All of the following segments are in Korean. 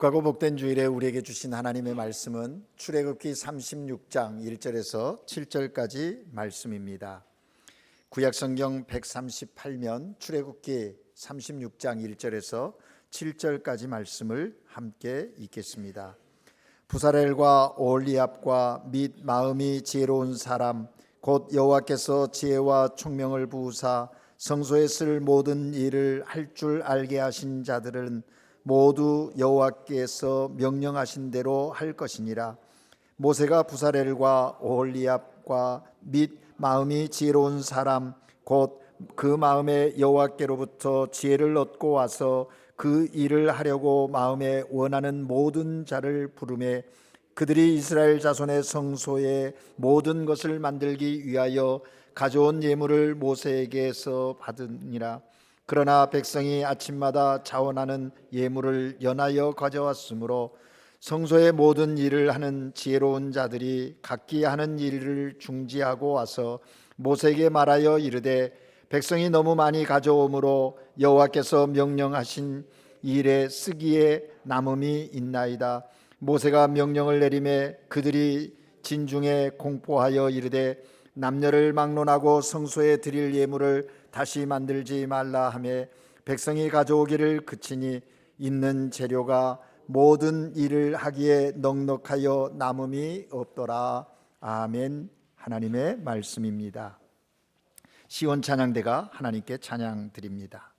과거 복된 주일에 우리에게 주신 하나님의 말씀은 출애굽기 36장 1절에서 7절까지 말씀입니다. 구약성경 138면 출애굽기 36장 1절에서 7절까지 말씀을 함께 읽겠습니다. 부사렐과 오홀리압과 및 마음이 지혜로운 사람 곧 여호와께서 지혜와 총명을 부으사 성소에 쓸 모든 일을 할 줄 알게 하신 자들은 모두 여호와께서 명령하신 대로 할 것이니라. 모세가 부사렐과 오홀리압과 및 마음이 지혜로운 사람 곧 그 마음에 여호와께로부터 지혜를 얻고 와서 그 일을 하려고 마음에 원하는 모든 자를 부르매 그들이 이스라엘 자손의 성소의 모든 것을 만들기 위하여 가져온 예물을 모세에게서 받으니라. 그러나 백성이 아침마다 자원하는 예물을 연하여 가져왔으므로 성소의 모든 일을 하는 지혜로운 자들이 각기 하는 일을 중지하고 와서 모세에게 말하여 이르되 백성이 너무 많이 가져오므로 여호와께서 명령하신 일에 쓰기에 남음이 있나이다. 모세가 명령을 내리매 그들이 진중에 공포하여 이르되 남녀를 막론하고 성소에 드릴 예물을 다시 만들지 말라 하며 백성이 가져오기를 그치니 있는 재료가 모든 일을 하기에 넉넉하여 남음이 없더라. 아멘. 하나님의 말씀입니다. 시온 찬양대가 하나님께 찬양 드립니다.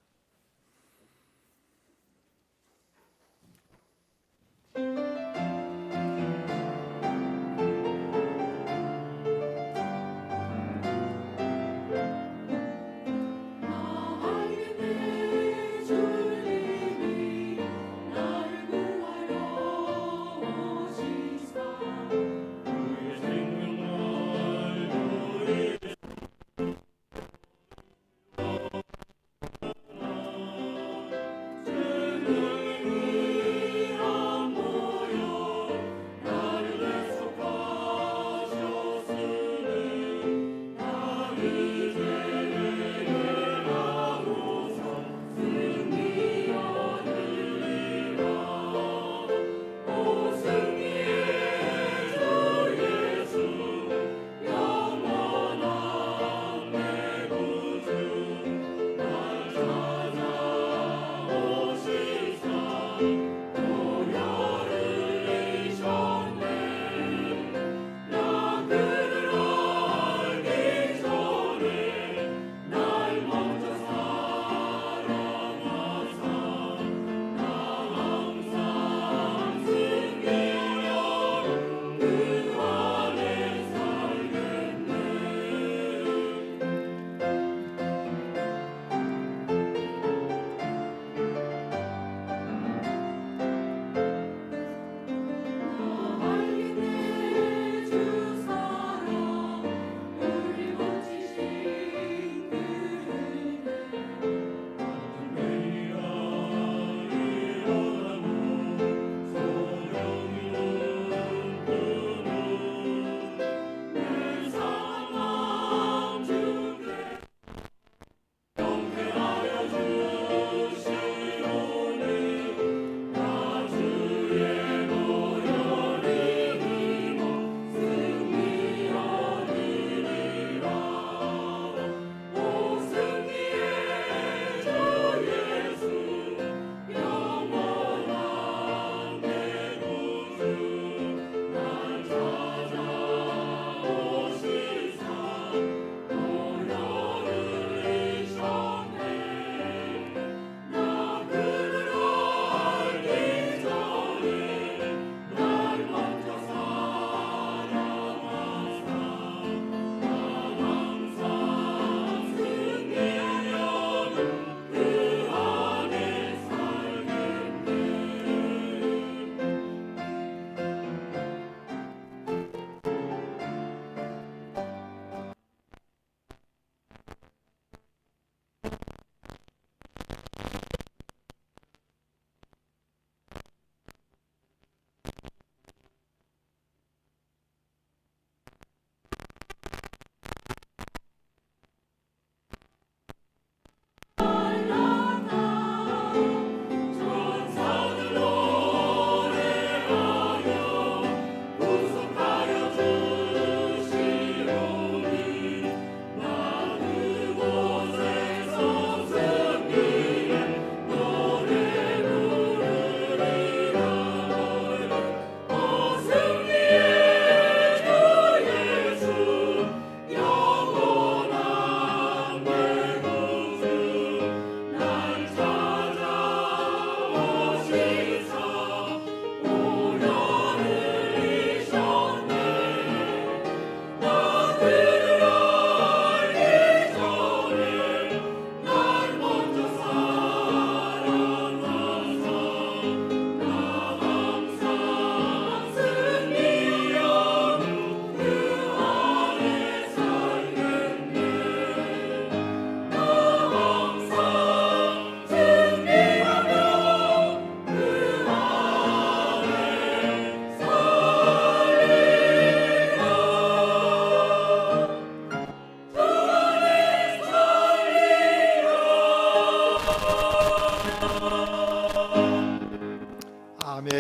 아멘.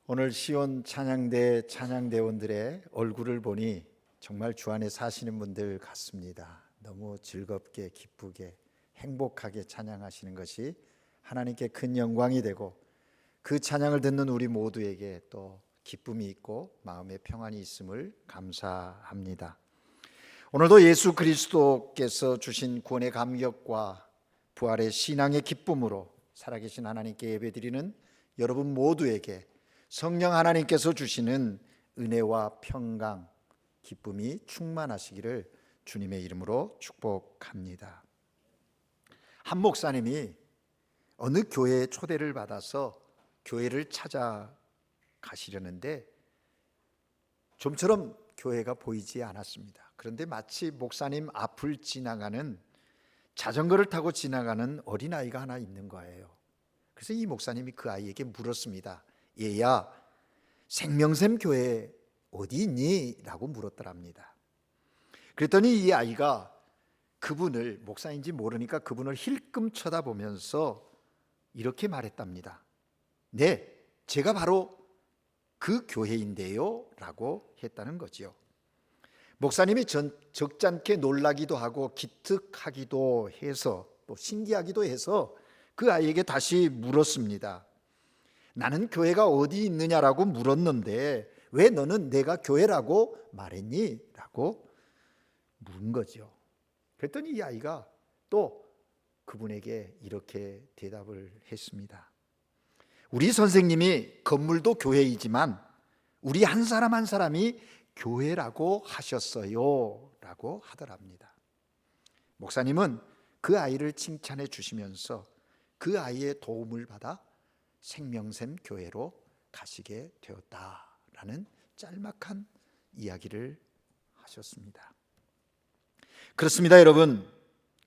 오늘 시온 찬양대 찬양대원들의 얼굴을 보니 정말 주 안에 사시는 분들 같습니다. 너무 즐겁게 기쁘게 행복하게 찬양하시는 것이 하나님께 큰 영광이 되고, 그 찬양을 듣는 우리 모두에게 또 기쁨이 있고 마음의 평안이 있음을 감사합니다. 오늘도 예수 그리스도께서 주신 구원의 감격과 부활의 신앙의 기쁨으로 살아계신 하나님께 예배드리는 여러분 모두에게 성령 하나님께서 주시는 은혜와 평강, 기쁨이 충만하시기를 주님의 이름으로 축복합니다. 한 목사님이 어느 교회에 초대를 받아서 교회를 찾아가시려는데 좀처럼 교회가 보이지 않았습니다. 그런데 마치 목사님 앞을 지나가는, 자전거를 타고 지나가는 어린아이가 하나 있는 거예요. 그래서 이 목사님이 그 아이에게 물었습니다. 얘야, 생명샘 교회 어디 있니? 라고 물었더랍니다. 그랬더니 이 아이가 그분을, 목사인지 모르니까 그분을 힐끔 쳐다보면서 이렇게 말했답니다. 네, 제가 바로 그 교회인데요 라고 했다는 거지요. 목사님이 적잖게 놀라기도 하고 기특하기도 해서, 또 신기하기도 해서 그 아이에게 다시 물었습니다. 나는 교회가 어디 있느냐라고 물었는데 왜 너는 내가 교회라고 말했니? 라고 물은 거죠. 그랬더니 이 아이가 또 그분에게 이렇게 대답을 했습니다. 우리 선생님이 건물도 교회이지만 우리 한 사람 한 사람이 교회라고 하셨어요 라고 하더랍니다. 목사님은 그 아이를 칭찬해 주시면서 그 아이의 도움을 받아 생명샘 교회로 가시게 되었다라는 짤막한 이야기를 하셨습니다. 그렇습니다, 여러분.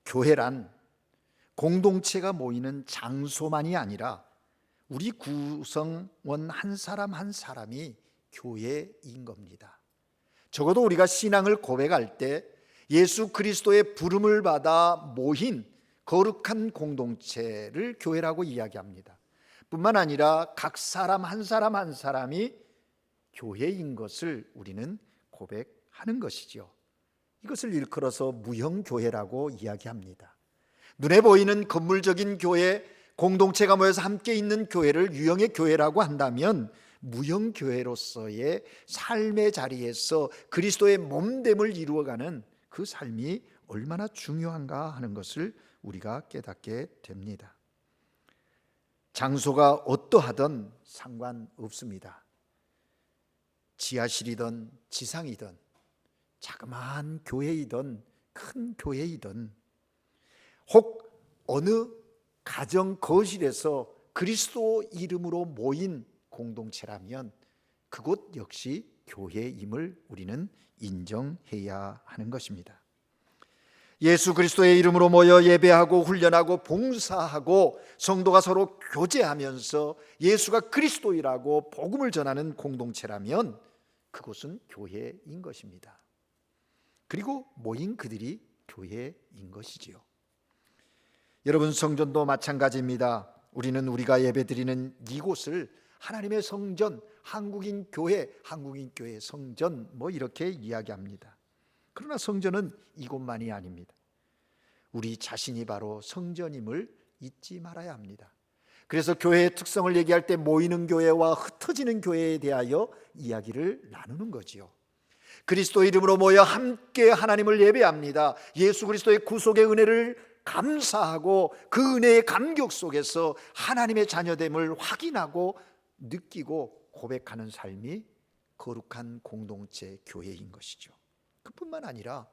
교회란 공동체가 모이는 장소만이 아니라 우리 구성원 한 사람 한 사람이 교회인 겁니다. 적어도 우리가 신앙을 고백할 때 예수 그리스도의 부름을 받아 모인 거룩한 공동체를 교회라고 이야기합니다. 뿐만 아니라 각 사람 한 사람이 교회인 것을 우리는 고백하는 것이죠. 이것을 일컬어서 무형교회라고 이야기합니다. 눈에 보이는 건물적인 교회, 공동체가 모여서 함께 있는 교회를 유형의 교회라고 한다면, 무형교회로서의 삶의 자리에서 그리스도의 몸됨을 이루어가는 그 삶이 얼마나 중요한가 하는 것을 우리가 깨닫게 됩니다. 장소가 어떠하든 상관없습니다. 지하실이든 지상이든 자그마한 교회이든 큰 교회이든, 혹 어느 가정 거실에서 그리스도 이름으로 모인 공동체라면 그곳 역시 교회임을 우리는 인정해야 하는 것입니다. 예수 그리스도의 이름으로 모여 예배하고 훈련하고 봉사하고 성도가 서로 교제하면서 예수가 그리스도이라고 복음을 전하는 공동체라면 그곳은 교회인 것입니다. 그리고 모인 그들이 교회인 것이지요. 여러분, 성전도 마찬가지입니다. 우리는 우리가 예배드리는 이곳을 하나님의 성전, 한국인 교회 성전 이렇게 이야기합니다. 그러나 성전은 이곳만이 아닙니다. 우리 자신이 바로 성전임을 잊지 말아야 합니다. 그래서 교회의 특성을 얘기할 때 모이는 교회와 흩어지는 교회에 대하여 이야기를 나누는 거지요. 그리스도 이름으로 모여 함께 하나님을 예배합니다. 예수 그리스도의 구속의 은혜를 감사하고 그 은혜의 감격 속에서 하나님의 자녀됨을 확인하고 느끼고 고백하는 삶이 거룩한 공동체 교회인 것이죠. 그뿐만 아니라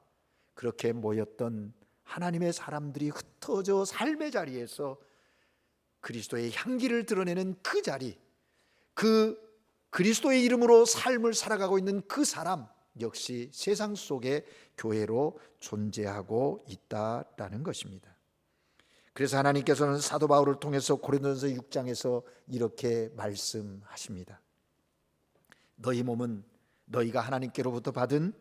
그렇게 모였던 하나님의 사람들이 흩어져 삶의 자리에서 그리스도의 향기를 드러내는 그 자리, 그 그리스도의 이름으로 삶을 살아가고 있는 그 사람 역시 세상 속의 교회로 존재하고 있다라는 것입니다. 그래서 하나님께서는 사도 바울을 통해서 고린도전서 6장에서 이렇게 말씀하십니다. 너희 몸은 너희가 하나님께로부터 받은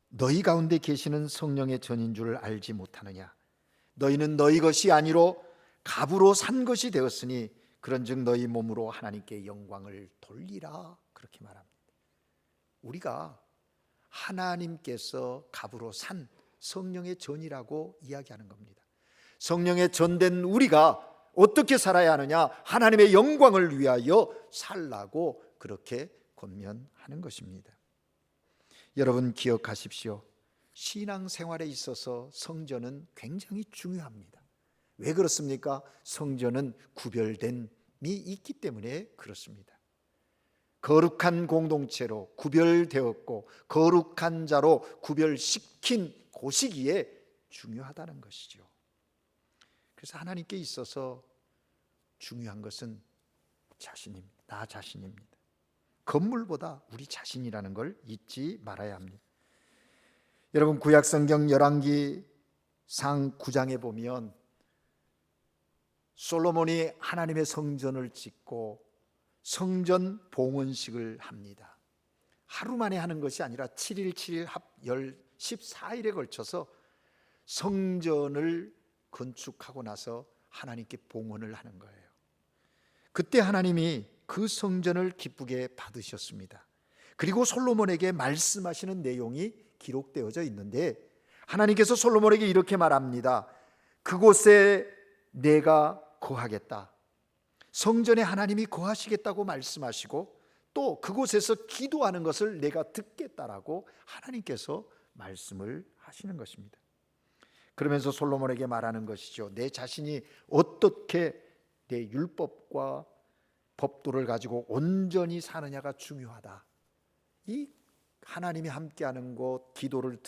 너희 가운데 계시는 성령의 전인 줄 알지 못하느냐? 너희는 너희 것이 아니로 값으로 산 것이 되었으니 그런즉 너희 몸으로 하나님께 영광을 돌리라. 그렇게 말합니다. 우리가 하나님께서 값으로 산 성령의 전이라고 이야기하는 겁니다. 성령의 전된 우리가 어떻게 살아야 하느냐? 하나님의 영광을 위하여 살라고 그렇게 권면하는 것입니다. 여러분 기억하십시오. 신앙생활에 있어서 성전은 굉장히 중요합니다. 왜 그렇습니까? 성전은 구별됨이 있기 때문에 그렇습니다. 거룩한 공동체로 구별되었고 거룩한 자로 구별시킨 곳이기에 중요하다는 것이죠. 그래서 하나님께 있어서 중요한 것은 자신입니다. 나 자신입니다. 건물보다 우리 자신이라는 걸 잊지 말아야 합니다. 여러분 구약성경 열왕기상 9장에 보면 솔로몬이 하나님의 성전을 짓고 성전 봉헌식을 합니다. 하루 만에 하는 것이 아니라 7일 7일 합 14일에 걸쳐서 성전을 건축하고 나서 하나님께 봉헌을 하는 거예요. 그때 하나님이 그 성전을 기쁘게 받으셨습니다. 그리고 솔로몬에게 말씀하시는 내용이 기록되어져 있는데 하나님께서 솔로몬에게 이렇게 말합니다. 그곳에 내가 거하겠다. 성전에 하나님이 거하시겠다고 말씀하시고 또 그곳에서 기도하는 것을 내가 듣겠다라고 하나님께서 말씀을 하시는 것입니다. 그러면서 솔로몬에게 말하는 것이죠. 내 자신이 어떻게 내 율법과 법도를 가지고 온전히 사느냐가 중요하다. 이 하나님이 함께하는 곳, 기도를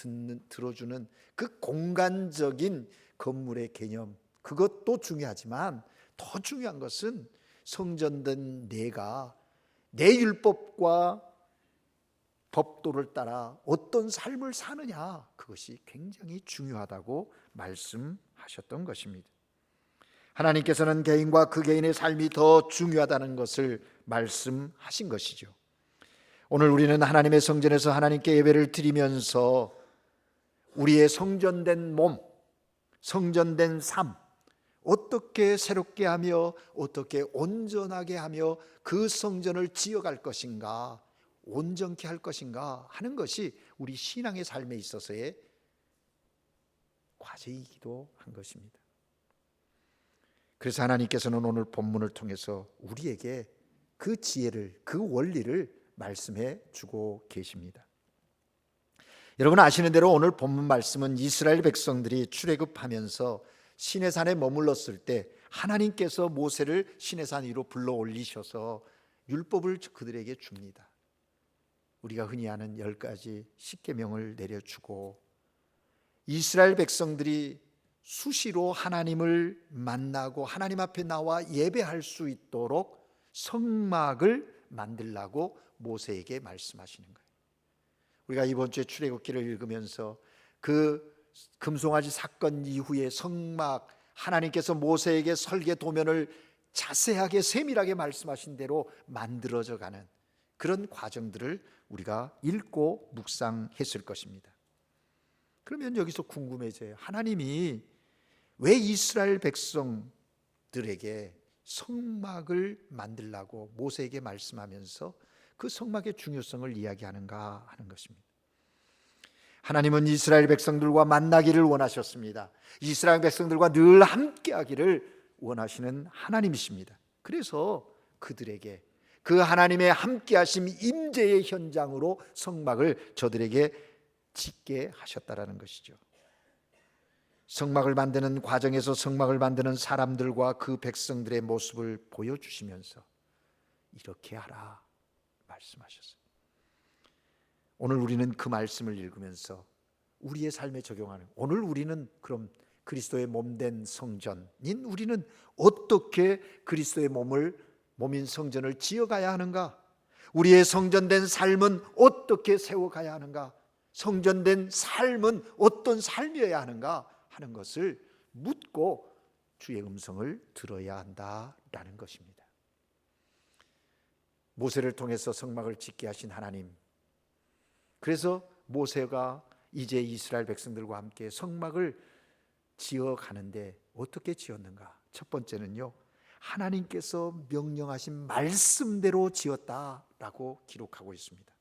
들어주는 그 공간적인 건물의 개념, 그것도 중요하지만 더 중요한 것은 성전된 내가 내 율법과 법도를 따라 어떤 삶을 사느냐, 그것이 굉장히 중요하다고 말씀하셨던 것입니다. 하나님께서는 개인과 그 개인의 삶이 더 중요하다는 것을 말씀하신 것이죠. 오늘 우리는 하나님의 성전에서 하나님께 예배를 드리면서 우리의 성전된 몸, 성전된 삶, 어떻게 새롭게 하며 어떻게 온전하게 하며 그 성전을 지어갈 것인가, 온전케 할 것인가 하는 것이 우리 신앙의 삶에 있어서의 과제이기도 한 것입니다. 그래서 하나님께서는 오늘 본문을 통해서 우리에게 그 지혜를, 그 원리를 말씀해 주고 계십니다. 여러분 아시는 대로 오늘 본문 말씀은 이스라엘 백성들이 출애굽하면서 시내산에 머물렀을 때 하나님께서 모세를 시내산 위로 불러 올리셔서 율법을 그들에게 줍니다. 우리가 흔히 아는 10가지 십계명을 내려주고 이스라엘 백성들이 수시로 하나님을 만나고 하나님 앞에 나와 예배할 수 있도록 성막을 만들라고 모세에게 말씀하시는 거예요. 우리가 이번 주에 출애굽기를 읽으면서 그 금송아지 사건 이후에 성막, 하나님께서 모세에게 설계 도면을 자세하게 세밀하게 말씀하신 대로 만들어져 가는 그런 과정들을 우리가 읽고 묵상했을 것입니다. 그러면 여기서 궁금해져요. 하나님이 왜 이스라엘 백성들에게 성막을 만들라고 모세에게 말씀하면서 그 성막의 중요성을 이야기하는가 하는 것입니다. 하나님은 이스라엘 백성들과 만나기를 원하셨습니다. 이스라엘 백성들과 늘 함께하기를 원하시는 하나님이십니다. 그래서 그들에게 그 하나님의 함께하심 임재의 현장으로 성막을 저들에게 짓게 하셨다라는 것이죠. 성막을 만드는 과정에서 성막을 만드는 사람들과 그 백성들의 모습을 보여주시면서 이렇게 하라 말씀하셨어요. 오늘 우리는 그 말씀을 읽으면서 우리의 삶에 적용하는, 오늘 우리는 그럼 그리스도의 몸된 성전인 우리는 어떻게 그리스도의 몸인 성전을 지어가야 하는가? 우리의 성전된 삶은 어떻게 세워가야 하는가? 성전된 삶은 어떤 삶이어야 하는가 하는 것을 묻고 주의 음성을 들어야 한다라는 것입니다. 모세를 통해서 성막을 짓게 하신 하나님, 그래서 모세가 이제 이스라엘 백성들과 함께 성막을 지어가는데 어떻게 지었는가? 첫 번째는요, 하나님께서 명령하신 말씀대로 지었다라고 기록하고 있습니다.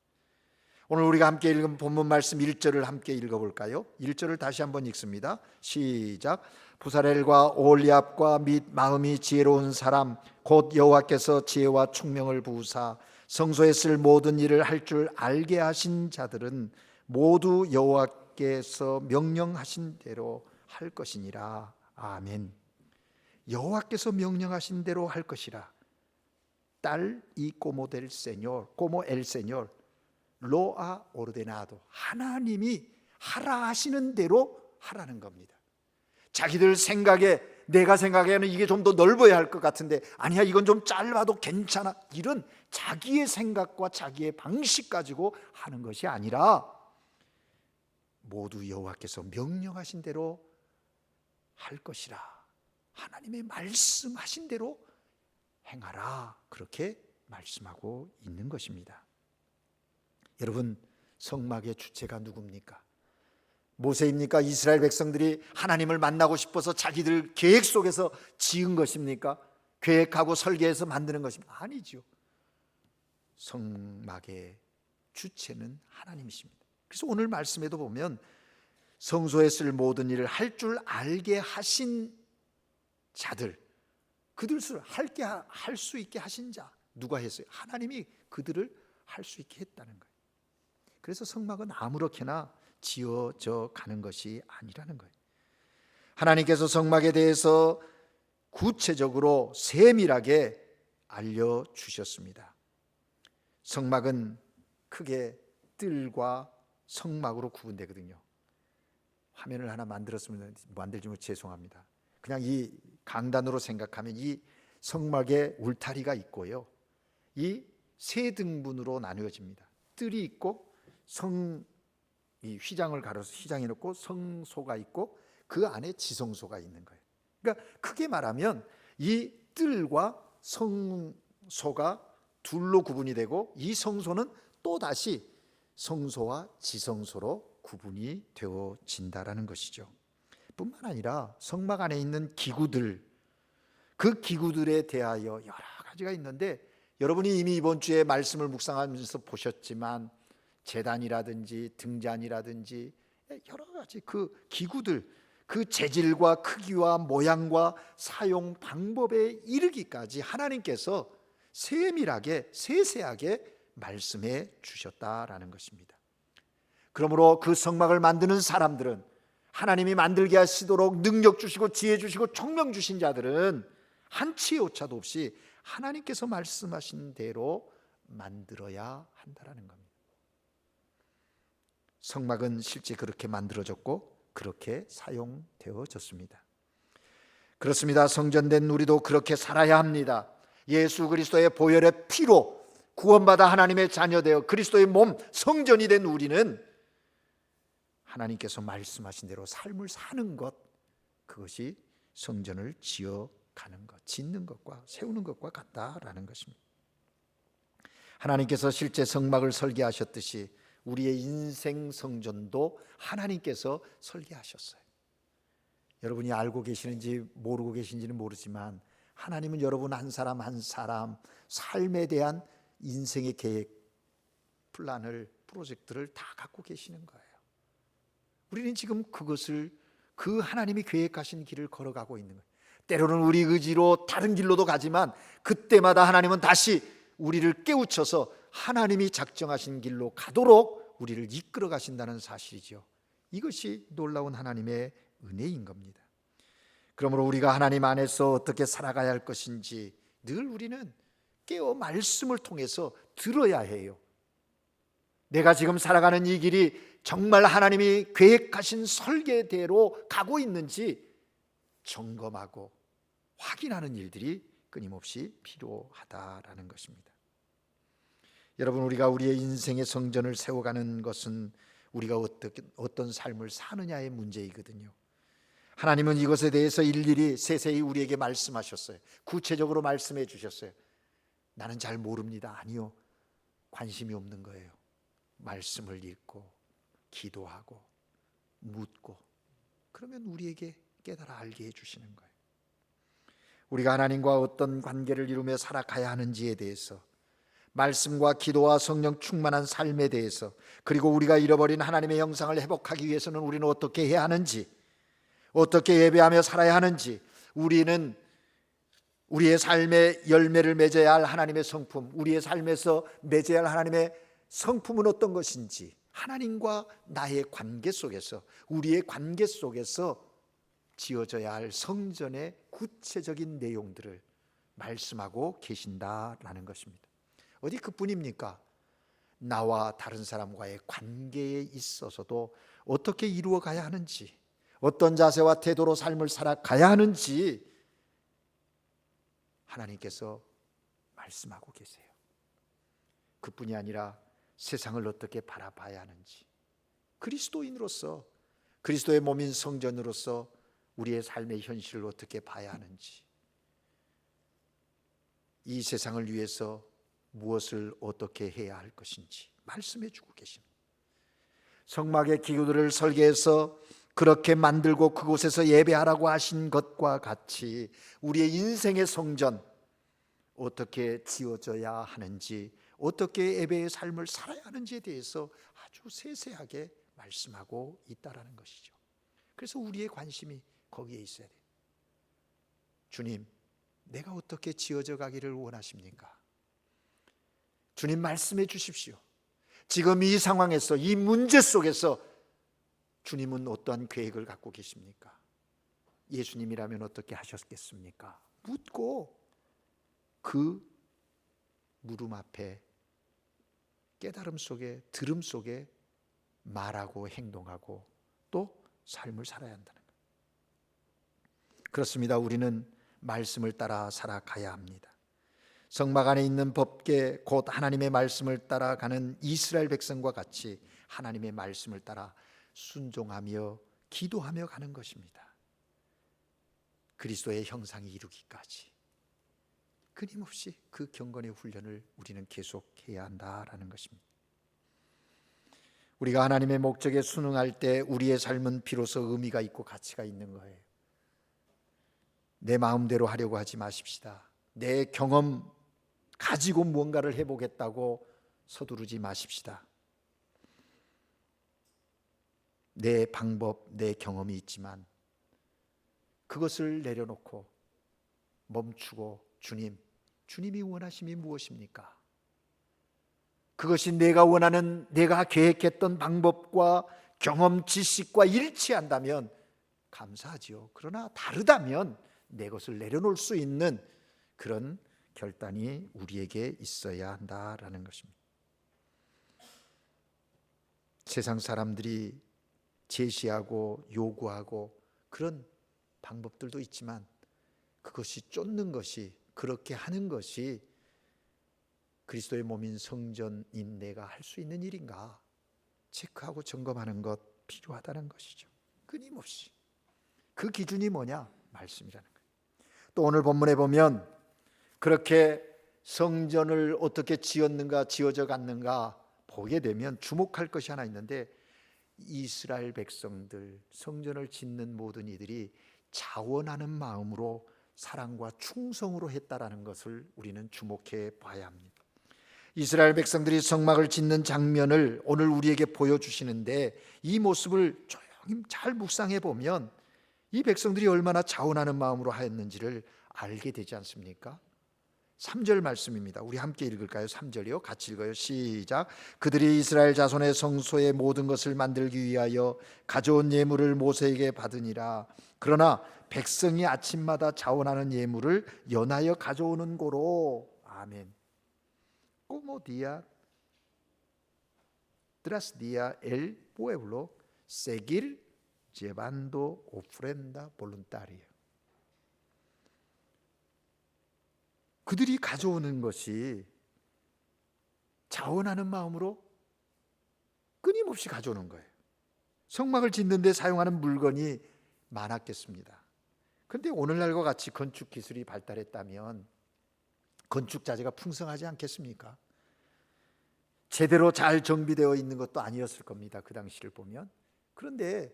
오늘 우리가 함께 읽은 본문 말씀 1절을 함께 읽어볼까요? 1절을 다시 한번 읽습니다. 시작. 부사렐과 오홀리압과 및 마음이 지혜로운 사람 곧 여호와께서 지혜와 총명을 부으사 성소에 쓸 모든 일을 할 줄 알게 하신 자들은 모두 여호와께서 명령하신 대로 할 것이니라. 아멘. 여호와께서 명령하신 대로 할 것이라. 딸 이 꼬모 델 세뇨, 꼬모 엘 세뇨, 로아 오르데나도, 하나님이 하라 하시는 대로 하라는 겁니다. 자기들 생각에, 내가 생각에는 이게 좀 더 넓어야 할 것 같은데 아니야, 이건 좀 짧아도 괜찮아, 이런 자기의 생각과 자기의 방식 가지고 하는 것이 아니라 모두 여호와께서 명령하신 대로 할 것이라. 하나님의 말씀하신 대로 행하라, 그렇게 말씀하고 있는 것입니다. 여러분, 성막의 주체가 누굽니까? 모세입니까? 이스라엘 백성들이 하나님을 만나고 싶어서 자기들 계획 속에서 지은 것입니까? 계획하고 설계해서 만드는 것입니까? 아니죠. 성막의 주체는 하나님이십니다. 그래서 오늘 말씀에도 보면 성소에 쓸 모든 일을 할 줄 알게 하신 자들, 그들 할 수 있게 하신 자, 누가 했어요? 하나님이 그들을 할 수 있게 했다는 거예요. 그래서 성막은 아무렇게나 지어져 가는 것이 아니라는 거예요. 하나님께서 성막에 대해서 구체적으로 세밀하게 알려주셨습니다. 성막은 크게 뜰과 성막으로 구분되거든요. 화면을 하나 만들지 못 죄송합니다. 그냥 이 강단으로 생각하면 이 성막에 울타리가 있고요, 이 세 등분으로 나누어집니다. 뜰이 있고 이 휘장을 가로서 휘장이 있고 성소가 있고 그 안에 지성소가 있는 거예요. 그러니까 크게 말하면 이 뜰과 성소가 둘로 구분이 되고 이 성소는 또 다시 성소와 지성소로 구분이 되어진다라는 것이죠. 뿐만 아니라 성막 안에 있는 기구들, 그 기구들에 대하여 여러 가지가 있는데 여러분이 이미 이번 주에 말씀을 묵상하면서 보셨지만 제단이라든지 등잔이라든지 여러 가지 그 기구들, 그 재질과 크기와 모양과 사용 방법에 이르기까지 하나님께서 세밀하게 세세하게 말씀해 주셨다라는 것입니다. 그러므로 그 성막을 만드는 사람들은, 하나님이 만들게 하시도록 능력 주시고 지혜 주시고 총명 주신 자들은 한치의 오차도 없이 하나님께서 말씀하신 대로 만들어야 한다라는 겁니다. 성막은 실제 그렇게 만들어졌고 그렇게 사용되어졌습니다. 그렇습니다. 성전된 우리도 그렇게 살아야 합니다. 예수 그리스도의 보혈의 피로 구원받아 하나님의 자녀되어 그리스도의 몸 성전이 된 우리는 하나님께서 말씀하신 대로 삶을 사는 것, 그것이 성전을 지어가는 것, 짓는 것과 세우는 것과 같다라는 것입니다. 하나님께서 실제 성막을 설계하셨듯이 우리의 인생 성전도 하나님께서 설계하셨어요. 여러분이 알고 계시는지 모르고 계신지는 모르지만 하나님은 여러분 한 사람 한 사람 삶에 대한 인생의 계획, 플랜을, 프로젝트를 다 갖고 계시는 거예요. 우리는 지금 그것을, 그 하나님이 계획하신 길을 걸어가고 있는 거예요. 때로는 우리 의지로 다른 길로도 가지만 그때마다 하나님은 다시 우리를 깨우쳐서 하나님이 작정하신 길로 가도록 우리를 이끌어 가신다는 사실이죠. 이것이 놀라운 하나님의 은혜인 겁니다. 그러므로 우리가 하나님 안에서 어떻게 살아가야 할 것인지 늘 우리는 깨어 말씀을 통해서 들어야 해요. 내가 지금 살아가는 이 길이 정말 하나님이 계획하신 설계대로 가고 있는지 점검하고 확인하는 일들이 끊임없이 필요하다라는 것입니다. 여러분, 우리가 우리의 인생의 성전을 세워가는 것은 우리가 어떤 삶을 사느냐의 문제이거든요. 하나님은 이것에 대해서 일일이 세세히 우리에게 말씀하셨어요. 구체적으로 말씀해 주셨어요. 나는 잘 모릅니다. 아니요, 관심이 없는 거예요. 말씀을 읽고 기도하고 묻고 그러면 우리에게 깨달아 알게 해주시는 거예요. 우리가 하나님과 어떤 관계를 이루며 살아가야 하는지에 대해서, 말씀과 기도와 성령 충만한 삶에 대해서, 그리고 우리가 잃어버린 하나님의 형상을 회복하기 위해서는 우리는 어떻게 해야 하는지, 어떻게 예배하며 살아야 하는지, 우리는 우리의 삶의 열매를 맺어야 할 하나님의 성품, 우리의 삶에서 맺어야 할 하나님의 성품은 어떤 것인지, 하나님과 나의 관계 속에서, 우리의 관계 속에서 지어져야 할 성전의 구체적인 내용들을 말씀하고 계신다라는 것입니다. 어디 그뿐입니까? 나와 다른 사람과의 관계에 있어서도 어떻게 이루어 가야 하는지, 어떤 자세와 태도로 삶을 살아가야 하는지 하나님께서 말씀하고 계세요. 그뿐이 아니라 세상을 어떻게 바라봐야 하는지, 그리스도인으로서, 그리스도의 몸인 성전으로서 우리의 삶의 현실을 어떻게 봐야 하는지, 이 세상을 위해서 무엇을 어떻게 해야 할 것인지 말씀해 주고 계십니다. 성막의 기구들을 설계해서 그렇게 만들고 그곳에서 예배하라고 하신 것과 같이 우리의 인생의 성전 어떻게 지어져야 하는지, 어떻게 예배의 삶을 살아야 하는지에 대해서 아주 세세하게 말씀하고 있다라는 것이죠. 그래서 우리의 관심이 거기에 있어야 돼요. 주님, 내가 어떻게 지어져 가기를 원하십니까? 주님, 말씀해 주십시오. 지금 이 상황에서, 이 문제 속에서 주님은 어떠한 계획을 갖고 계십니까? 예수님이라면 어떻게 하셨겠습니까? 묻고 그 물음 앞에 깨달음 속에, 들음 속에 말하고 행동하고 또 삶을 살아야 한다는 것. 그렇습니다. 우리는 말씀을 따라 살아가야 합니다. 성막 안에 있는 법궤, 곧 하나님의 말씀을 따라가는 이스라엘 백성과 같이 하나님의 말씀을 따라 순종하며 기도하며 가는 것입니다. 그리스도의 형상이 이루기까지 끊임없이 그 경건의 훈련을 우리는 계속해야 한다라는 것입니다. 우리가 하나님의 목적에 순응할 때 우리의 삶은 비로소 의미가 있고 가치가 있는 거예요. 내 마음대로 하려고 하지 마십시다. 내 경험 가지고 무언가를 해보겠다고 서두르지 마십시다. 내 방법, 내 경험이 있지만 그것을 내려놓고 멈추고 주님이 원하심이 무엇입니까? 그것이 내가 원하는, 내가 계획했던 방법과 경험, 지식과 일치한다면 감사하지요. 그러나 다르다면 내 것을 내려놓을 수 있는 그런 결단이 우리에게 있어야 한다라는 것입니다. 세상 사람들이 제시하고 요구하고 그런 방법들도 있지만 그것이 쫓는 것이, 그렇게 하는 것이 그리스도의 몸인 성전인 내가 할 수 있는 일인가 체크하고 점검하는 것 필요하다는 것이죠. 끊임없이 그 기준이 뭐냐? 말씀이라는 거예요. 또 오늘 본문에 보면 그렇게 성전을 어떻게 지었는가, 지어져 갔는가 보게 되면 주목할 것이 하나 있는데, 이스라엘 백성들, 성전을 짓는 모든 이들이 자원하는 마음으로 사랑과 충성으로 했다라는 것을 우리는 주목해 봐야 합니다. 이스라엘 백성들이 성막을 짓는 장면을 오늘 우리에게 보여주시는데, 이 모습을 조용히 잘 묵상해 보면 이 백성들이 얼마나 자원하는 마음으로 하였는지를 알게 되지 않습니까? 3절 말씀입니다. 우리 함께 읽을까요? 3절이요. 같이 읽어요. 시작. 그들이 이스라엘 자손의 성소의 모든 것을 만들기 위하여 가져온 예물을 모세에게 받으니라. 그러나 백성이 아침마다 자원하는 예물을 연하여 가져오는 고로. 아멘. Como día tras día el pueblo seguir llevando ofrenda voluntaria. 그들이 가져오는 것이 자원하는 마음으로 끊임없이 가져오는 거예요. 성막을 짓는 데 사용하는 물건이 많았겠습니다. 그런데 오늘날과 같이 건축 기술이 발달했다면 건축 자재가 풍성하지 않겠습니까? 제대로 잘 정비되어 있는 것도 아니었을 겁니다. 그 당시를 보면. 그런데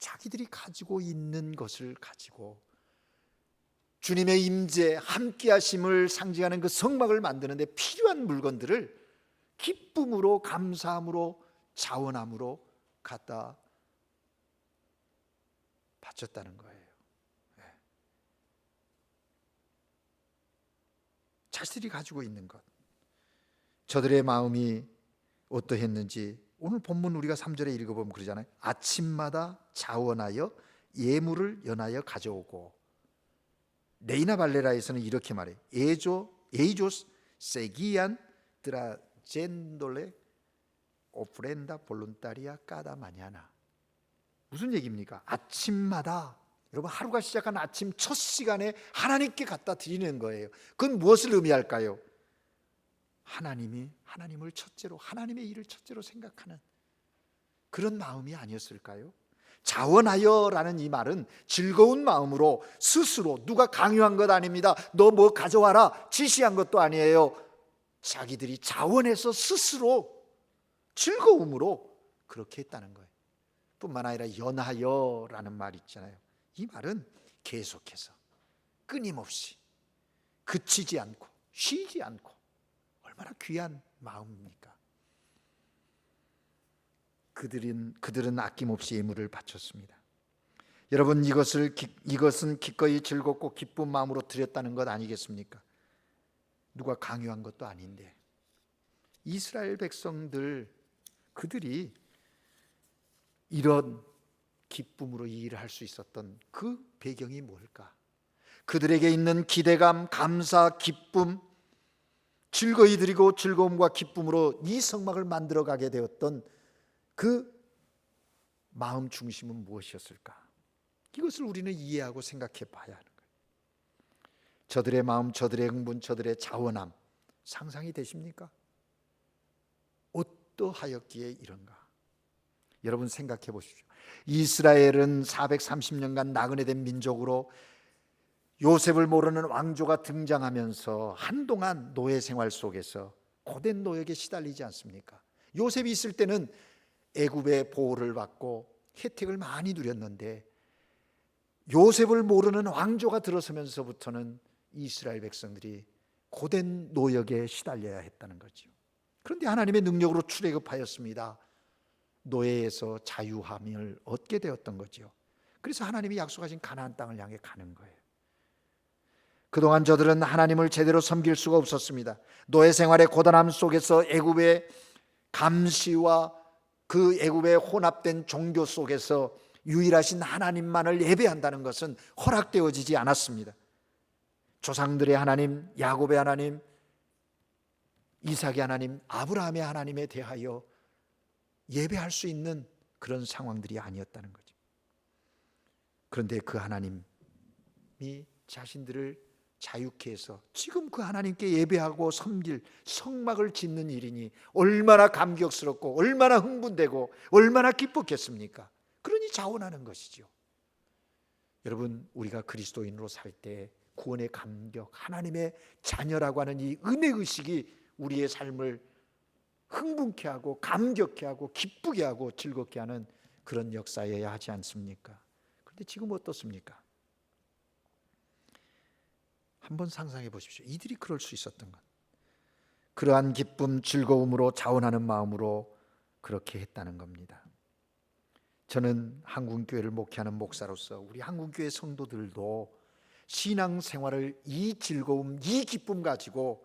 자기들이 가지고 있는 것을 가지고 주님의 임재, 함께하심을 상징하는 그 성막을 만드는데 필요한 물건들을 기쁨으로, 감사함으로, 자원함으로 갖다 바쳤다는 거예요. 자신들이 가지고 있는 것, 저들의 마음이 어떠했는지 오늘 본문 우리가 3절에 읽어보면 그러잖아요. 아침마다 자원하여 예물을 연하여 가져오고, 레이나 발레라에서는 이렇게 말해요. 에이조스 세기안 트라젠돌레 오프렌다 볼룬타리아 까다 마냐나. 무슨 얘기입니까? 아침마다, 여러분 하루가 시작한 아침 첫 시간에 하나님께 갖다 드리는 거예요. 그건 무엇을 의미할까요? 하나님을 첫째로, 하나님의 일을 첫째로 생각하는 그런 마음이 아니었을까요? 자원하여라는 이 말은 즐거운 마음으로, 스스로, 누가 강요한 것 아닙니다. 너 뭐 가져와라 지시한 것도 아니에요. 자기들이 자원해서 스스로 즐거움으로 그렇게 했다는 거예요. 뿐만 아니라 연하여라는 말이 있잖아요. 이 말은 계속해서 끊임없이 그치지 않고 쉬지 않고, 얼마나 귀한 마음입니까? 그들은 아낌없이 예물을 바쳤습니다. 여러분, 이것은 기꺼이 즐겁고 기쁜 마음으로 드렸다는 것 아니겠습니까? 누가 강요한 것도 아닌데. 이스라엘 백성들, 그들이 이런 기쁨으로 이 일을 할 수 있었던 그 배경이 뭘까? 그들에게 있는 기대감, 감사, 기쁨, 즐거이 드리고 즐거움과 기쁨으로 이 성막을 만들어가게 되었던 그 마음 중심은 무엇이었을까? 이것을 우리는 이해하고 생각해 봐야 하는 거예요. 저들의 마음, 저들의 흥분, 저들의 자원함 상상이 되십니까? 어떠하였기에 이런가? 여러분 생각해 보십시오. 이스라엘은 430년간 나그네 된 민족으로 요셉을 모르는 왕조가 등장하면서 한동안 노예 생활 속에서 고된 노역에 시달리지 않습니까? 요셉이 있을 때는 애굽의 보호를 받고 혜택을 많이 누렸는데, 요셉을 모르는 왕조가 들어서면서부터는 이스라엘 백성들이 고된 노역에 시달려야 했다는 거죠. 그런데 하나님의 능력으로 출애굽하였습니다. 노예에서 자유함을 얻게 되었던 거죠. 그래서 하나님이 약속하신 가나안 땅을 향해 가는 거예요. 그동안 저들은 하나님을 제대로 섬길 수가 없었습니다. 노예 생활의 고단함 속에서 애굽의 감시와 그 애굽의 혼합된 종교 속에서 유일하신 하나님만을 예배한다는 것은 허락되어지지 않았습니다. 조상들의 하나님, 야곱의 하나님, 이삭의 하나님, 아브라함의 하나님에 대하여 예배할 수 있는 그런 상황들이 아니었다는 거죠. 그런데 그 하나님이 자신들을 자유케 해서 지금 그 하나님께 예배하고 섬길 성막을 짓는 일이니 얼마나 감격스럽고 얼마나 흥분되고 얼마나 기뻤겠습니까? 그러니 자원하는 것이죠. 여러분, 우리가 그리스도인으로 살 때 구원의 감격, 하나님의 자녀라고 하는 이 은혜의식이 우리의 삶을 흥분케 하고 감격케 하고 기쁘게 하고 즐겁게 하는 그런 역사여야 하지 않습니까? 그런데 지금 어떻습니까? 한번 상상해 보십시오. 이들이 그럴 수 있었던 것, 그러한 기쁨, 즐거움으로 자원하는 마음으로 그렇게 했다는 겁니다. 저는 한국교회를 목회하는 목사로서 우리 한국교회 성도들도 신앙생활을 이 즐거움, 이 기쁨 가지고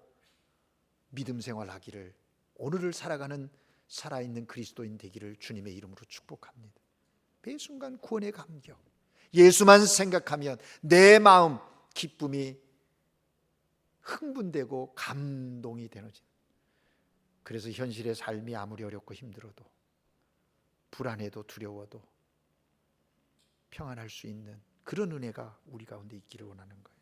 믿음 생활하기를, 오늘을 살아가는 살아있는 그리스도인 되기를 주님의 이름으로 축복합니다. 매 순간 구원의 감격, 예수만 생각하면 내 마음 기쁨이 흥분되고 감동이 되는, 그래서 현실의 삶이 아무리 어렵고 힘들어도 불안해도 두려워도 평안할 수 있는 그런 은혜가 우리 가운데 있기를 원하는 거예요.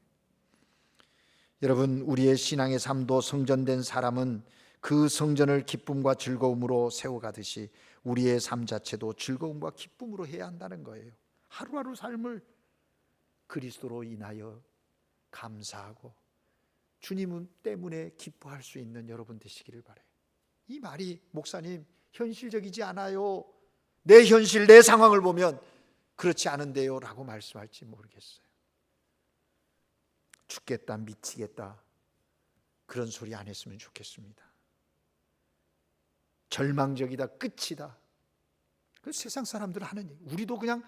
여러분, 우리의 신앙의 삶도 성전된 사람은 그 성전을 기쁨과 즐거움으로 세워가듯이 우리의 삶 자체도 즐거움과 기쁨으로 해야 한다는 거예요. 하루하루 삶을 그리스도로 인하여 감사하고 주님 때문에 기뻐할 수 있는 여러분 되시기를 바라요. 이 말이 목사님 현실적이지 않아요. 내 현실, 내 상황을 보면 그렇지 않은데요 라고 말씀할지 모르겠어요. 죽겠다, 미치겠다, 그런 소리 안 했으면 좋겠습니다. 절망적이다, 끝이다, 그 세상 사람들은 하는 얘기, 우리도 그냥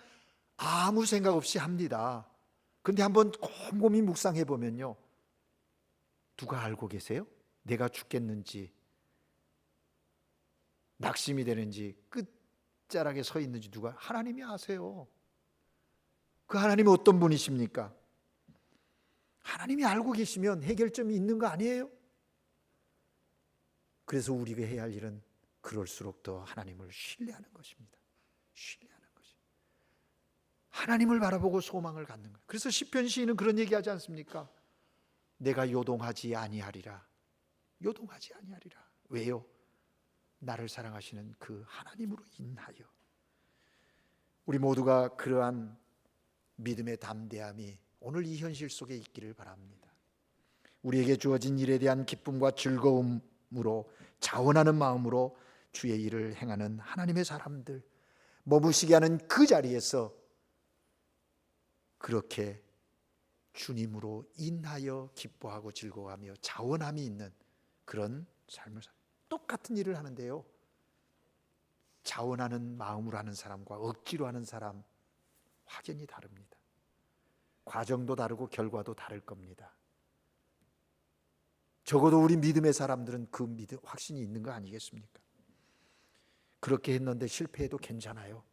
아무 생각 없이 합니다. 그런데 한번 곰곰이 묵상해 보면요, 누가 알고 계세요? 내가 죽겠는지, 낙심이 되는지, 끝자락에 서 있는지 누가? 하나님이 아세요. 그 하나님이 어떤 분이십니까? 하나님이 알고 계시면 해결점이 있는 거 아니에요? 그래서 우리가 해야 할 일은 그럴수록 더 하나님을 신뢰하는 것입니다. 신뢰하는 것입니다. 하나님을 바라보고 소망을 갖는 거예요. 그래서 시편 시인은 그런 얘기하지 않습니까? 내가 요동하지 아니하리라. 요동하지 아니하리라. 왜요? 나를 사랑하시는 그 하나님으로 인하여. 우리 모두가 그러한 믿음의 담대함이 오늘 이 현실 속에 있기를 바랍니다. 우리에게 주어진 일에 대한 기쁨과 즐거움으로 자원하는 마음으로 주의 일을 행하는 하나님의 사람들, 머무시게 하는 그 자리에서 그렇게 주님으로 인하여 기뻐하고 즐거워하며 자원함이 있는 그런 삶을 살아요. 똑같은 일을 하는데요, 자원하는 마음으로 하는 사람과 억지로 하는 사람 확연히 다릅니다. 과정도 다르고 결과도 다를 겁니다. 적어도 우리 믿음의 사람들은 그 믿음 확신이 있는 거 아니겠습니까? 그렇게 했는데 실패해도 괜찮아요.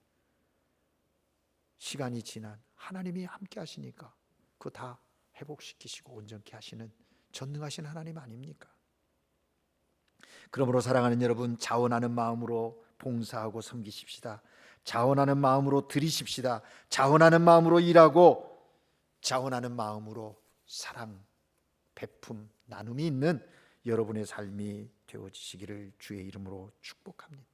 시간이 지난 하나님이 함께 하시니까 그거 다 회복시키시고 온전케 하시는 전능하신 하나님 아닙니까? 그러므로 사랑하는 여러분, 자원하는 마음으로 봉사하고 섬기십시다. 자원하는 마음으로 드리십시다. 자원하는 마음으로 일하고 자원하는 마음으로 사랑, 베품, 나눔이 있는 여러분의 삶이 되어지시기를 주의 이름으로 축복합니다.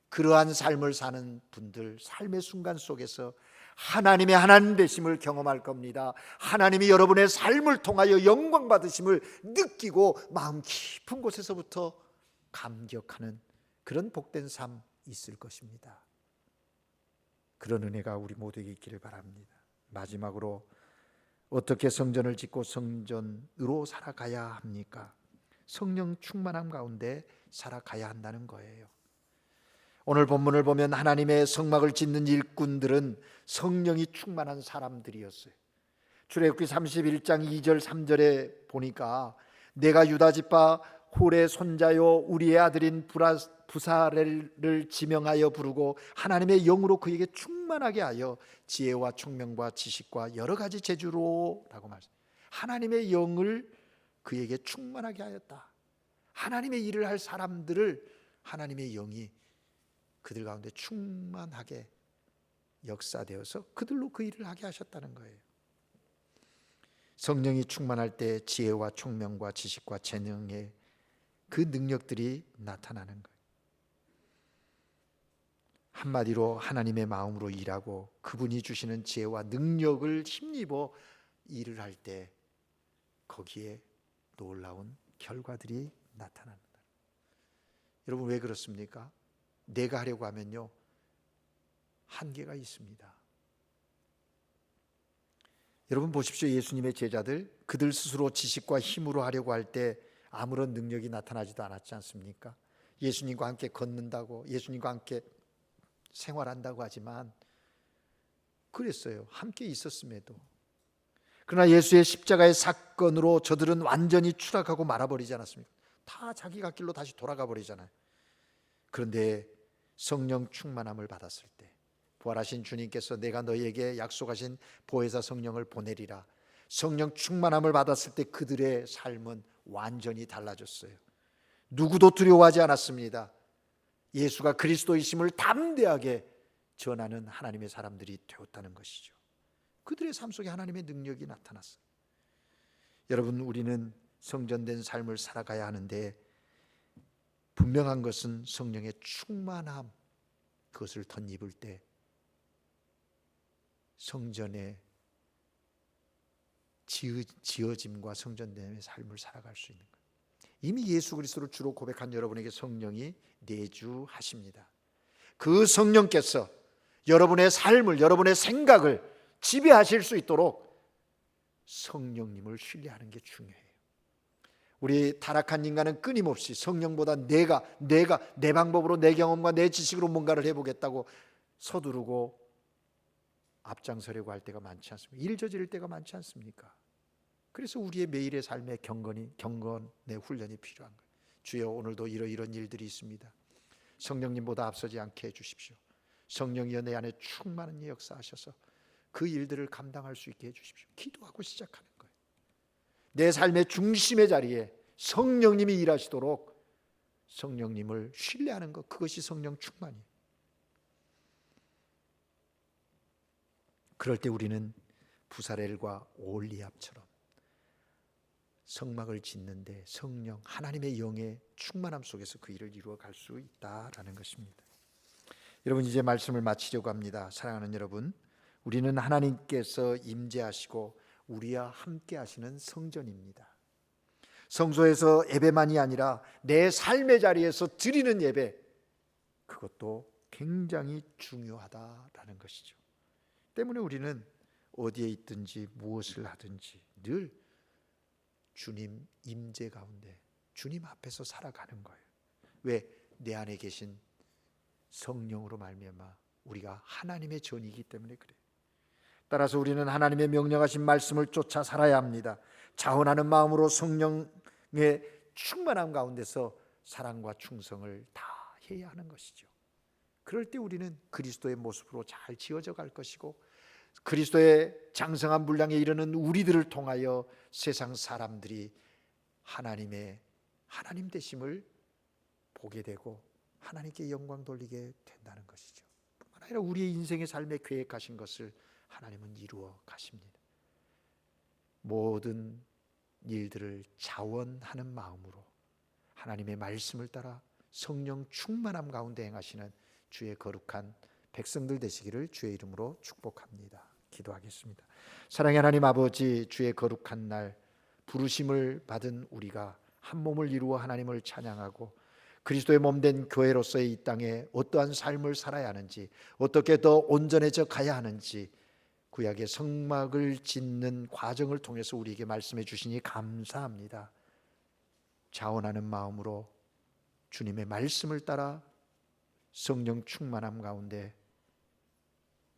그러한 삶을 사는 분들, 삶의 순간 속에서 하나님의 하나님 되심을 경험할 겁니다. 하나님이 여러분의 삶을 통하여 영광 받으심을 느끼고 마음 깊은 곳에서부터 감격하는 그런 복된 삶 있을 것입니다. 그런 은혜가 우리 모두에게 있기를 바랍니다. 마지막으로 어떻게 성전을 짓고 성전으로 살아가야 합니까? 성령 충만함 가운데 살아가야 한다는 거예요. 오늘 본문을 보면 하나님의 성막을 짓는 일꾼들은 성령이 충만한 사람들이었어요. 출애굽기 31장 2절 3절에 보니까 내가 유다 지파 홀의 손자요 우리의 아들인 부사렐을 지명하여 부르고 하나님의 영으로 그에게 충만하게 하여 지혜와 총명과 지식과 여러 가지 재주로 라고 말합니다. 하나님의 영을 그에게 충만하게 하였다. 하나님의 일을 할 사람들을 하나님의 영이 그들 가운데 충만하게 역사되어서 그들로 그 일을 하게 하셨다는 거예요. 성령이 충만할 때 지혜와 총명과 지식과 재능의 그 능력들이 나타나는 거예요. 한마디로 하나님의 마음으로 일하고 그분이 주시는 지혜와 능력을 힘입어 일을 할 때 거기에 놀라운 결과들이 나타납니다. 여러분, 왜 그렇습니까? 내가 하려고 하면요 한계가 있습니다. 여러분 보십시오. 예수님의 제자들, 그들 스스로 지식과 힘으로 하려고 할 때 아무런 능력이 나타나지도 않았지 않습니까? 예수님과 함께 걷는다고, 예수님과 함께 생활한다고 하지만 그랬어요. 함께 있었음에도. 그러나 예수의 십자가의 사건으로 저들은 완전히 추락하고 말아버리지 않았습니까? 다 자기 갈 길로 다시 돌아가 버리잖아요. 그런데 성령 충만함을 받았을 때 부활하신 주님께서 내가 너희에게 약속하신 보혜사 성령을 보내리라. 성령 충만함을 받았을 때 그들의 삶은 완전히 달라졌어요. 누구도 두려워하지 않았습니다. 예수가 그리스도이심을 담대하게 전하는 하나님의 사람들이 되었다는 것이죠. 그들의 삶 속에 하나님의 능력이 나타났어요. 여러분, 우리는 성전된 삶을 살아가야 하는데 분명한 것은 성령의 충만함, 그것을 덧입을 때 성전의 지어짐과 성전됨의 삶을 살아갈 수 있는 거예요. 이미 예수 그리스도를 주로 고백한 여러분에게 성령이 내주하십니다. 그 성령께서 여러분의 삶을, 여러분의 생각을 지배하실 수 있도록 성령님을 신뢰하는 게 중요해요. 우리 타락한 인간은 끊임없이 성령보다 내가 내 방법으로, 내 경험과 내 지식으로 뭔가를 해보겠다고 서두르고 앞장서려고 할 때가 많지 않습니까? 일 저지를 때가 많지 않습니까? 그래서 우리의 매일의 삶의 경건의 훈련이 필요한 거예요. 주여, 오늘도 이런 일들이 있습니다. 성령님보다 앞서지 않게 해주십시오. 성령이여 내 안에 충만한 역사하셔서 그 일들을 감당할 수 있게 해주십시오. 기도하고 시작하는 거예요. 내 삶의 중심의 자리에 성령님이 일하시도록 성령님을 신뢰하는 것, 그것이 성령 충만이에요. 그럴 때 우리는 부사렐과 올리압처럼 성막을 짓는데 성령, 하나님의 영의 충만함 속에서 그 일을 이루어갈 수 있다라는 것입니다. 여러분, 이제 말씀을 마치려고 합니다. 사랑하는 여러분, 우리는 하나님께서 임재하시고 우리와 함께 하시는 성전입니다. 성소에서 예배만이 아니라 내 삶의 자리에서 드리는 예배, 그것도 굉장히 중요하다라는 것이죠. 때문에 우리는 어디에 있든지 무엇을 하든지 늘 주님 임재 가운데 주님 앞에서 살아가는 거예요. 왜? 내 안에 계신 성령으로 말미암아 우리가 하나님의 전이기 때문에 그래요. 따라서 우리는 하나님의 명령하신 말씀을 쫓아 살아야 합니다. 자원하는 마음으로 성령의 충만함 가운데서 사랑과 충성을 다 해야 하는 것이죠. 그럴 때 우리는 그리스도의 모습으로 잘 지어져 갈 것이고, 그리스도의 장성한 분량에 이르는 우리들을 통하여 세상 사람들이 하나님 되심을 보게 되고 하나님께 영광 돌리게 된다는 것이죠. 뿐만 아니라 우리의 인생의 삶에 계획하신 것을 하나님은 이루어 가십니다. 모든 일들을 자원하는 마음으로 하나님의 말씀을 따라 성령 충만함 가운데 행하시는 주의 거룩한 백성들 되시기를 주의 이름으로 축복합니다. 기도하겠습니다. 사랑의 하나님 아버지, 주의 거룩한 날 부르심을 받은 우리가 한 몸을 이루어 하나님을 찬양하고 그리스도의 몸된 교회로서의 이 땅에 어떠한 삶을 살아야 하는지, 어떻게 더 온전해져 가야 하는지 구약의 성막을 짓는 과정을 통해서 우리에게 말씀해 주시니 감사합니다. 자원하는 마음으로 주님의 말씀을 따라 성령 충만함 가운데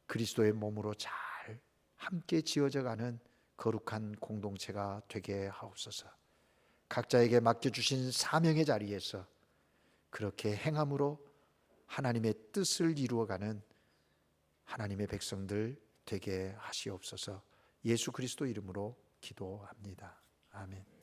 그리스도의 몸으로 잘 함께 지어져 가는 거룩한 공동체가 되게 하옵소서. 각자에게 맡겨주신 사명의 자리에서 그렇게 행함으로 하나님의 뜻을 이루어가는 하나님의 백성들 되게 하시옵소서. 예수 그리스도 이름으로 기도합니다. 아멘.